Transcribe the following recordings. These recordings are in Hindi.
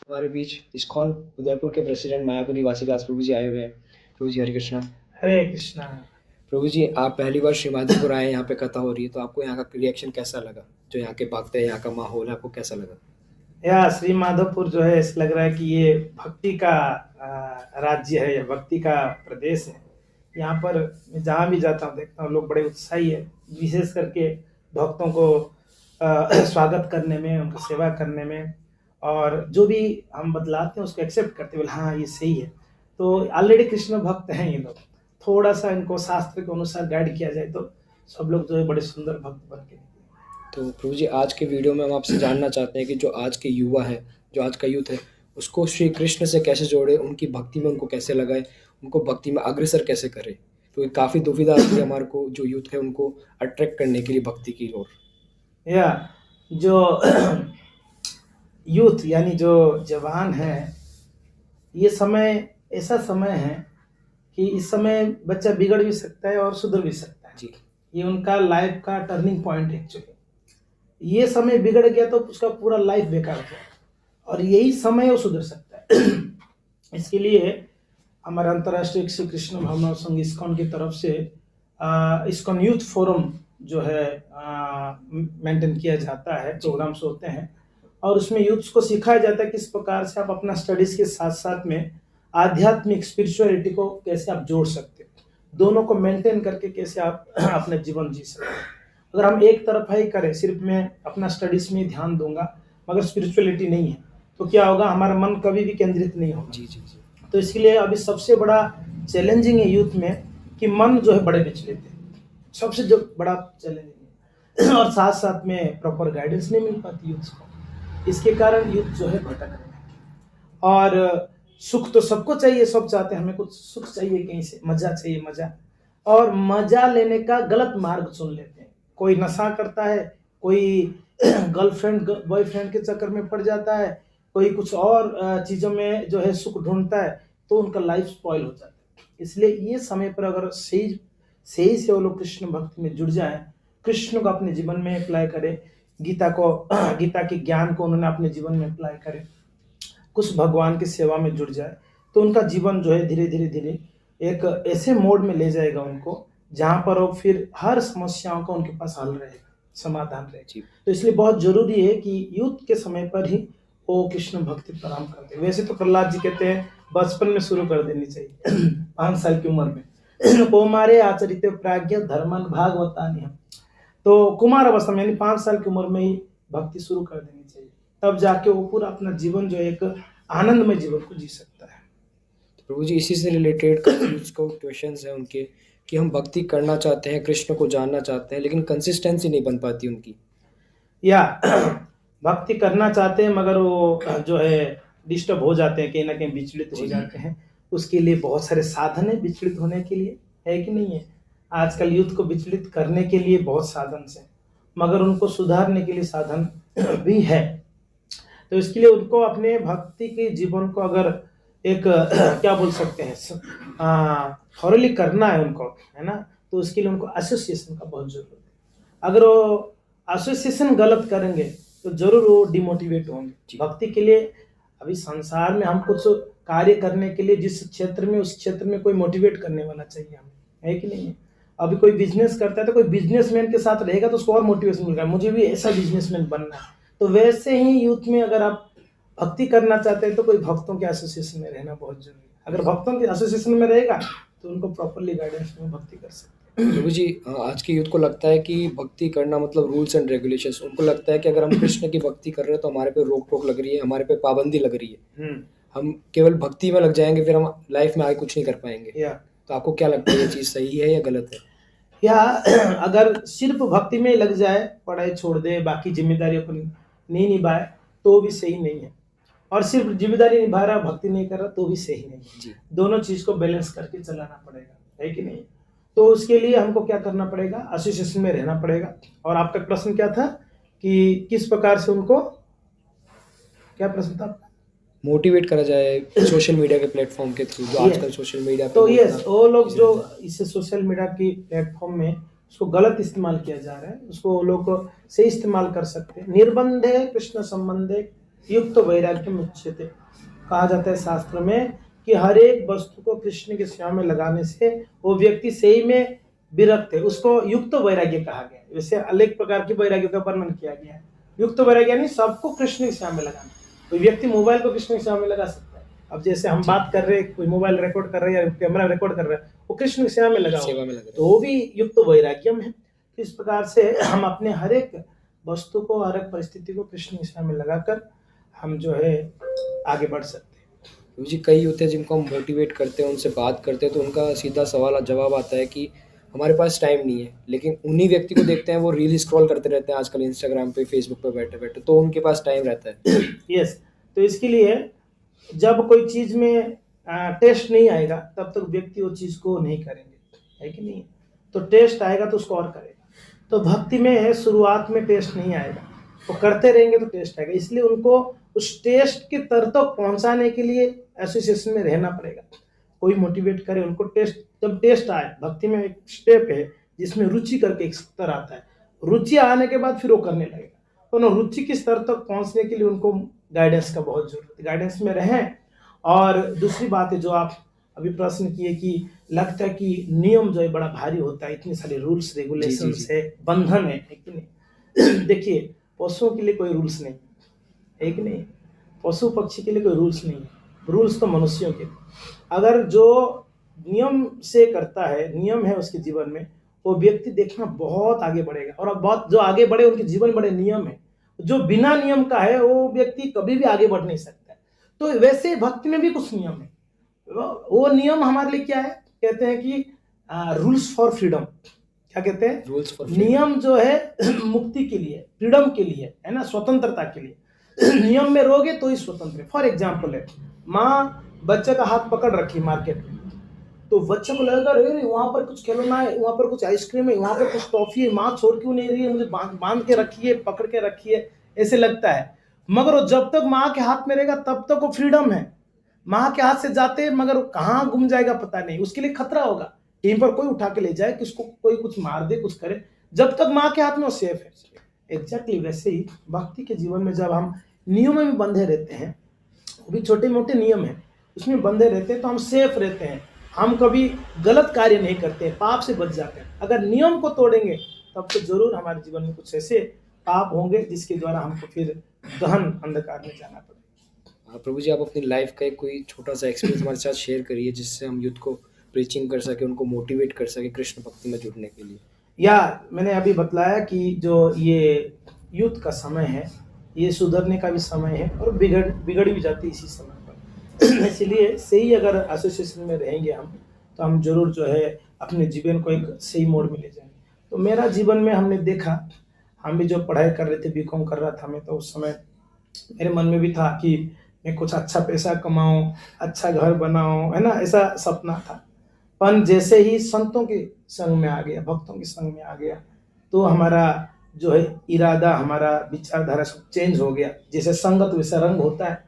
हमारे बीच इस्कॉन उदयपुर के प्रेसिडेंट मायापुरी वासीदास प्रभु जी आए हुए हैं। प्रभु जी हरे कृष्णा। हरे कृष्णा। प्रभु जी आप पहली बार श्रीमाधोपुर आए, यहाँ पे कथा हो रही है, तो आपको यहाँ का रिएक्शन कैसा लगा? जो यहाँ के भक्त है, यहाँ का माहौल है, आपको कैसा लगा? या श्री माधोपुर जो है, ऐसा लग रहा है कि ये भक्ति का राज्य है या भक्ति का प्रदेश है। यहाँ पर मैं जहाँ भी जाता हूँ देखता हूँ लोग बड़े उत्साही है, विशेष करके भक्तों को स्वागत करने में, उनकी सेवा करने में, और जो भी हम बतलाते हैं उसको एक्सेप्ट करते बोले हाँ ये सही है। तो ऑलरेडी कृष्ण भक्त हैं ये लोग, थोड़ा सा इनको शास्त्र के अनुसार गाइड किया जाए तो सब लोग जो है बड़े सुंदर भक्त बन के। तो प्रभु जी आज के वीडियो में हम आपसे जानना चाहते हैं कि जो आज के युवा है, जो आज का यूथ है, उसको श्री कृष्ण से कैसे जोड़े, उनकी भक्ति में उनको कैसे लगाए, उनको भक्ति में अग्रसर कैसे करे। तो काफ़ी दुविधा आती है हमारे को, जो यूथ है उनको अट्रैक्ट करने के लिए भक्ति की ओर। या जो यूथ यानी जो जवान है, ये समय ऐसा समय है कि इस समय बच्चा बिगड़ भी सकता है और सुधर भी सकता है। जी ये उनका लाइफ का टर्निंग पॉइंट है एक्चुअली। ये समय बिगड़ गया तो उसका पूरा लाइफ बेकार हो गया, और यही समय वो सुधर सकता है। इसके लिए हमारा अंतर्राष्ट्रीय श्री कृष्ण भावना संघ इस्कॉन की तरफ से इस्कॉन यूथ फोरम जो है मेंटेन किया जाता है, प्रोग्राम्स होते हैं, और उसमें यूथ्स को सिखाया जाता है किस प्रकार से आप अपना स्टडीज के साथ साथ में आध्यात्मिक स्पिरिचुअलिटी को कैसे आप जोड़ सकते हैं, दोनों को मेंटेन करके कैसे आप अपना जीवन जी सकते हैं। अगर हम एक तरफा ही करें, सिर्फ मैं अपना स्टडीज में ध्यान दूंगा मगर स्पिरिचुअलिटी नहीं है, तो क्या होगा, हमारा मन कभी भी केंद्रित नहीं होगा। जी जी जी। तो इसलिए अभी सबसे बड़ा चैलेंजिंग है यूथ में कि मन जो है बड़े विचलित है, सबसे जो बड़ा चैलेंजिंग है। और साथ साथ में प्रॉपर गाइडेंस नहीं मिल पाती यूथ को, इसके कारण यूथ जो है भटक रहे हैं। और सुख तो सबको चाहिए, सब चाहते हैं हमें कुछ सुख चाहिए, कहीं से मजा चाहिए, मजा, और मजा लेने का गलत मार्ग चुन लेते हैं। कोई नशा करता है, कोई गर्लफ्रेंड बॉयफ्रेंड के चक्कर में पड़ जाता है, कोई कुछ और चीजों में जो है सुख ढूंढता है, तो उनका लाइफ स्पॉइल हो जाता है। इसलिए ये समय पर अगर सही सही से वो लोग कृष्ण भक्ति में जुड़ जाए, कृष्ण को अपने जीवन में अप्लाई करे, गीता को गीता के ज्ञान को उन्होंने अपने जीवन में अप्लाई करे, कुछ भगवान की सेवा में जुड़ जाए, तो उनका जीवन जो है धीरे धीरे धीरे एक ऐसे मोड में ले जाएगा उनको, जहां पर वो फिर हर समस्याओं का उनके पास हल रहेगा, समाधान रहेगा। तो इसलिए बहुत जरूरी है कि यूथ के समय पर ही वो कृष्ण भक्ति प्रारंभ कर दे। वैसे तो प्रहलाद जी कहते हैं बचपन में शुरू कर देनी चाहिए, 5 साल की उम्र में। कौमारे आचरित प्राज्ञ धर्मन भागवतानि। तो कुमार अवस्था में यानी 5 साल की उम्र में ही भक्ति शुरू कर देनी चाहिए, तब जाके वो पूरा अपना जीवन जो एक आनंदमय जीवन को जी सकता है। तो प्रभु जी इसी से रिलेटेड को क्वेश्चंस हैं उनके कि हम भक्ति करना चाहते हैं, कृष्ण को जानना चाहते हैं, लेकिन कंसिस्टेंसी नहीं बन पाती उनकी। या भक्ति करना चाहते हैं मगर वो जो है डिस्टर्ब हो जाते हैं, कहीं ना कहीं विचलित हो जाते हैं। उसके लिए बहुत सारे साधन है विचलित होने के लिए, है कि नहीं है? आजकल यूथ को विचलित करने के लिए बहुत साधन से, मगर उनको सुधारने के लिए साधन भी है। तो इसके लिए उनको अपने भक्ति के जीवन को अगर एक क्या बोल सकते हैं, थॉरली करना है उनको, है ना, तो उसके लिए उनको एसोसिएशन का बहुत जरूरत है। अगर वो एसोसिएशन गलत करेंगे तो जरूर वो डिमोटिवेट होंगे भक्ति के लिए। अभी संसार में हम कुछ कार्य करने के लिए जिस क्षेत्र में, उस क्षेत्र में कोई मोटिवेट करने वाला चाहिए हमें, है कि नहीं है? अभी कोई बिजनेस करता है तो कोई बिजनेसमैन के साथ रहेगा तो उसको और मोटिवेशन मिल रहा है, मुझे भी ऐसा बिजनेसमैन बनना है। तो वैसे ही यूथ में अगर आप भक्ति करना चाहते हैं तो कोई भक्तों के एसोसिएशन में रहना बहुत जरूरी है। अगर भक्तों के एसोसिएशन में रहेगा तो उनको प्रॉपरली गाइडेंस में भक्ति कर सकते हैं। प्रभु जी आज के यूथ को लगता है कि भक्ति करना मतलब रूल्स एंड रेगुलेशंस। उनको लगता है कि अगर हम कृष्ण की भक्ति कर रहे हैं तो हमारे पे रोक टोक लग रही है, हमारे पे पाबंदी लग रही है, हम केवल भक्ति में लग जाएंगे, फिर हम लाइफ में आगे कुछ नहीं कर पाएंगे। तो आपको क्या लगता है, ये चीज़ सही है या गलत है? या अगर सिर्फ भक्ति में लग जाए, पढ़ाई छोड़ दे, बाकी जिम्मेदारी अपनी नहीं निभाए, तो भी सही नहीं है। और सिर्फ जिम्मेदारी निभा रहा, भक्ति नहीं कर रहा, तो भी सही नहीं है। दोनों चीज को बैलेंस करके चलाना पड़ेगा, है कि नहीं? तो उसके लिए हमको क्या करना पड़ेगा, एसोसिएशन में रहना पड़ेगा। और आपका प्रश्न क्या था कि किस प्रकार से उनको, क्या प्रश्न था? मोटिवेट करा जाए सोशल मीडिया के प्लेटफॉर्म के थ्रू, जो आजकल सोशल मीडिया तो यस, वो लोग जो इसे सोशल मीडिया की प्लेटफॉर्म में उसको गलत इस्तेमाल किया जा रहा है, उसको वो लोग सही इस्तेमाल कर सकते हैं। निर्बंधे कृष्ण संबंधे युक्त वैराग्यम उच्यते। कहा जाता है शास्त्र में कि हर एक वस्तु को कृष्ण की सेवा में लगाने से वो व्यक्ति सही में विरक्त है, उसको युक्त वैराग्य कहा गया है। वैसे अनेक प्रकार की वैराग्य का वर्णन किया गया है। युक्त वैराग्य यानी सबको कृष्ण की सेवा में लगाना। कोई व्यक्ति मोबाइल को कृष्ण की सेवा में लगा सकता है। अब जैसे हम बात कर रहे हैं, कोई मोबाइल रिकॉर्ड कर रहा है या कैमरा रिकॉर्ड कर रहा है, वो कृष्ण की सेवा में लगा सेवा हुआ में है, लगा तो वो भी युक्त वैराग्यम है। तो इस प्रकार से हम अपने हर एक वस्तु को, हर एक परिस्थिति को कृष्ण की सेवा में लगाकर हम जो है आगे बढ़ सकते हैं। प्रभु जी कई होते हैं जिनको हम मोटिवेट करते हैं, उनसे बात करते हैं, तो उनका सीधा सवाल जवाब आता है कि हमारे पास टाइम नहीं है। लेकिन उन्हीं व्यक्ति को देखते हैं वो रील स्क्रॉल करते रहते हैं आजकल इंस्टाग्राम पे, फेसबुक पे बैठे बैठे, तो उनके पास टाइम रहता है। यस, तो इसके लिए जब कोई चीज में टेस्ट नहीं आएगा तब तक व्यक्ति वो चीज को नहीं करेंगे, है कि नहीं? तो टेस्ट आएगा तो उसको और करेगा। तो भक्ति में शुरुआत में टेस्ट नहीं आएगा, वो करते रहेंगे तो टेस्ट आएगा। इसलिए उनको उस टेस्ट के तर तक पहुंचाने के लिए एसोसिएशन में रहना पड़ेगा। कोई मोटिवेट करे उनको। टेस्ट, जब टेस्ट आए, भक्ति में एक स्टेप है जिसमें रुचि करके एक स्तर आता है। रुचि आने के बाद फिर वो करने लगेगा। तो ना रुचि के स्तर तक पहुंचने के लिए उनको गाइडेंस का बहुत जरूरत है। गाइडेंस में रहें। और दूसरी बात है जो आप अभी प्रश्न किए कि लगता है कि नियम जो है बड़ा भारी होता है, इतने सारे रूल्स रेगुलेशन जी। है, बंधन है कि नहीं? देखिए, पशुओं के लिए कोई रूल्स नहीं है कि नहीं? पशु पक्षी के लिए कोई रूल्स नहीं है। रूल्स तो मनुष्यों के लिए। अगर जो नियम से करता है, नियम है उसके जीवन में, वो व्यक्ति देखना बहुत आगे बढ़ेगा। और अब बहुत जो आगे बढ़े उनके जीवन बड़े नियम है। जो बिना नियम का है वो व्यक्ति कभी भी आगे बढ़ नहीं सकता है। तो वैसे भक्ति में भी कुछ नियम है। वो नियम हमारे लिए क्या है? कहते हैं कि रूल्स फॉर फ्रीडम। क्या कहते हैं? रूल्स फॉर नियम जो है मुक्ति के लिए, फ्रीडम के लिए, है ना, स्वतंत्रता के लिए। नियम में रहोगे तो ही स्वतंत्र है। फॉर एग्जाम्पल है, माँ बच्चे का हाथ पकड़ रखी मार्केट में, तो बच्चे को लगेगा अरे वहां पर कुछ खिलौना है, वहां पर कुछ आइसक्रीम है, वहां पर कुछ टॉफी है, माँ छोड़ क्यों नहीं रही है, मुझे बांध के रखी है, पकड़ के रखी है, ऐसे लगता है। मगर वो जब तक माँ के हाथ में रहेगा तब तक वो फ्रीडम है। माँ के हाथ से जाते मगर वो कहाँ गुम जाएगा पता नहीं, उसके लिए खतरा होगा, कहीं पर कोई उठा के ले जाए, कि उसको कोई कुछ मार दे, कुछ करे। जब तक माँ के हाथ में वो सेफ है। एग्जैक्टली वैसे ही भक्ति के जीवन में जब हम नियमों में बंधे रहते हैं, वो भी छोटे मोटे नियम है, उसमें बंधे रहते हैं, तो हम सेफ रहते हैं। हम कभी गलत कार्य नहीं करते, पाप से बच जाते हैं। अगर नियम को तोड़ेंगे तब तो जरूर हमारे जीवन में कुछ ऐसे पाप होंगे जिसके द्वारा हमको फिर गहन अंधकार में जाना पड़ेगा। प्रभु जी आप अपनी लाइफ का एक कोई छोटा सा एक्सपीरियंस हमारे साथ शेयर करिए, जिससे हम यूथ को प्रीचिंग कर सके, उनको मोटिवेट कर सके कृष्ण भक्ति में जुड़ने के लिए। या मैंने अभी बतलाया कि जो ये यूथ का समय है, ये सुधरने का भी समय है और बिगड़ भी जाती है इसी समय पर। इसीलिए सही अगर एसोसिएशन में रहेंगे हम, तो हम जरूर जो है अपने जीवन को एक सही मोड़ में ले जाएंगे। तो मेरा जीवन में हमने देखा, हम भी जो पढ़ाई कर रहे थे, बीकॉम कर रहा था मैं, तो उस समय मेरे मन में भी था कि मैं कुछ अच्छा पैसा कमाऊं, अच्छा घर बनाऊं, है ना, ऐसा सपना था। पर जैसे ही संतों के संग में आ गया, भक्तों के संग में आ गया, तो हमारा जो है इरादा, हमारा विचारधारा सब चेंज हो गया। जैसे संगत वैसा रंग होता है।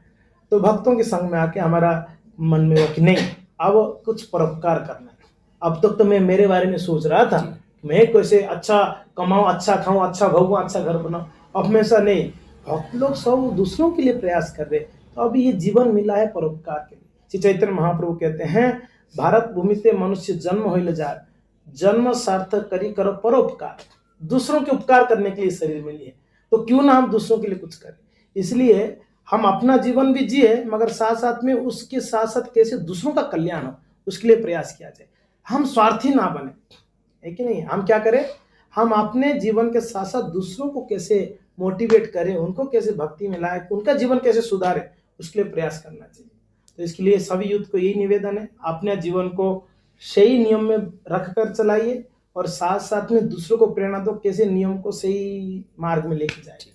तो भक्तों के संग में आके हमारा मन में हो कि नहीं, अब कुछ परोपकार करना है। अब तक तो मैं मेरे बारे में सोच रहा था, मैं कैसे अच्छा कमाऊं, अच्छा खाऊं, अच्छा भोगूं, अच्छा घर बनाऊं। अब में ऐसा नहीं, भक्त लोग सब दूसरों के लिए प्रयास कर रहे। तो अब ये जीवन मिला है परोपकार के लिए। श्री चैतन्य महाप्रभु कहते हैं, भारत भूमि ते मनुष्य जन्म होइल जाए, जन्म सार्थक करी करो परोपकार। दूसरों के उपकार करने के लिए शरीर मिली है, तो क्यों ना हम दूसरों के लिए कुछ करें। इसलिए हम अपना जीवन भी जिए, मगर साथ साथ में उसके साथ साथ कैसे दूसरों का कल्याण हो, उसके लिए प्रयास किया जाए। हम स्वार्थी ना बने, है कि नहीं? हम क्या करें, हम अपने जीवन के साथ साथ दूसरों को कैसे मोटिवेट करें, उनको कैसे भक्ति में लाए, उनका जीवन कैसे सुधारे, उसके लिए प्रयास करना चाहिए। तो इसके लिए सभी यूथ को यही निवेदन है, अपने जीवन को सही नियम में रख कर चलाइए और साथ साथ में दूसरों को प्रेरणा दो कैसे नियम को सही मार्ग में लेके जाए।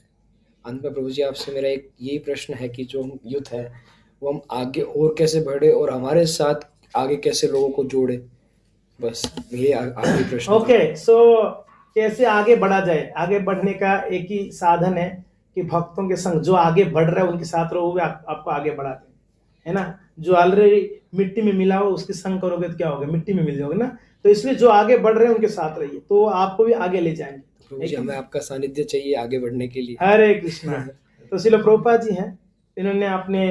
अंत में प्रभु जी आपसे मेरा एक यही प्रश्न है कि जो हम यूथ है वो हम आगे और कैसे बढ़े और हमारे साथ आगे कैसे लोगों को जोड़े, बस ये आखिरी प्रश्न। ओके, सो कैसे आगे बढ़ा जाए? आगे बढ़ने का एक ही साधन है कि भक्तों के संग जो आगे बढ़ रहे हैं उनके साथ रहो, वो आपको आगे बढ़ाते हैं, है ना। जो ऑलरेडी मिट्टी में मिला हो उसके संग करोगे तो क्या होगा, मिट्टी में मिल जाओगे ना। तो इसलिए जो आगे बढ़ रहे हैं उनके साथ रहिए, तो आपको भी आगे ले जाएंगे। प्रभु जी हमें आपका सानिध्य चाहिए आगे बढ़ने के लिए। हरे कृष्णा। तो श्रील प्रभुपाद जी हैं, इन्होंने अपने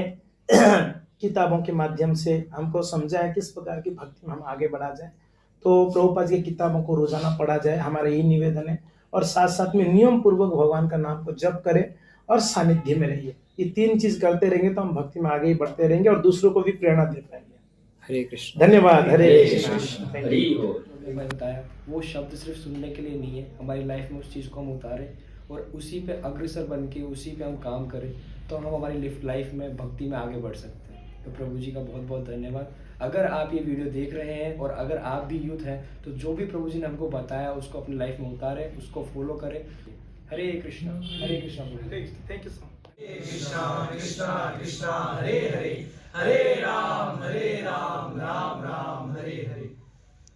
किताबों के माध्यम से हमको समझाया किस प्रकार की भक्ति में हम आगे बढ़ा जाए। तो प्रभुपाद की किताबों को रोजाना पढ़ा जाए, हमारा यही निवेदन है। और साथ साथ में नियम पूर्वक भगवान का नाम को जप करें और सानिध्य में रहिए। ये 3 चीज करते रहेंगे तो हम भक्ति में आगे ही बढ़ते रहेंगे और दूसरों को भी प्रेरणा दे पाएंगे। हरे कृष्ण। धन्यवाद। हरे हरे कृष्ण। कृष्ण। Thank you. हरि बोल। जो मैंने बताया वो शब्द सिर्फ सुनने के लिए नहीं है, हमारी लाइफ में उस चीज़ को हम उतारें और उसी पे अग्रसर बन के उसी पे हम काम करें तो हम हमारी लाइफ में भक्ति में आगे बढ़ सकते हैं। तो प्रभु जी का बहुत बहुत धन्यवाद। अगर आप ये वीडियो देख रहे हैं और अगर आप भी यूथ हैं तो जो भी प्रभु जी ने हमको बताया उसको अपनी लाइफ में उतारें, उसको फॉलो करें। हरे कृष्णा। हरे Krishna. Thank you so much. Krishna Krishna Krishna Hare Hare, Hare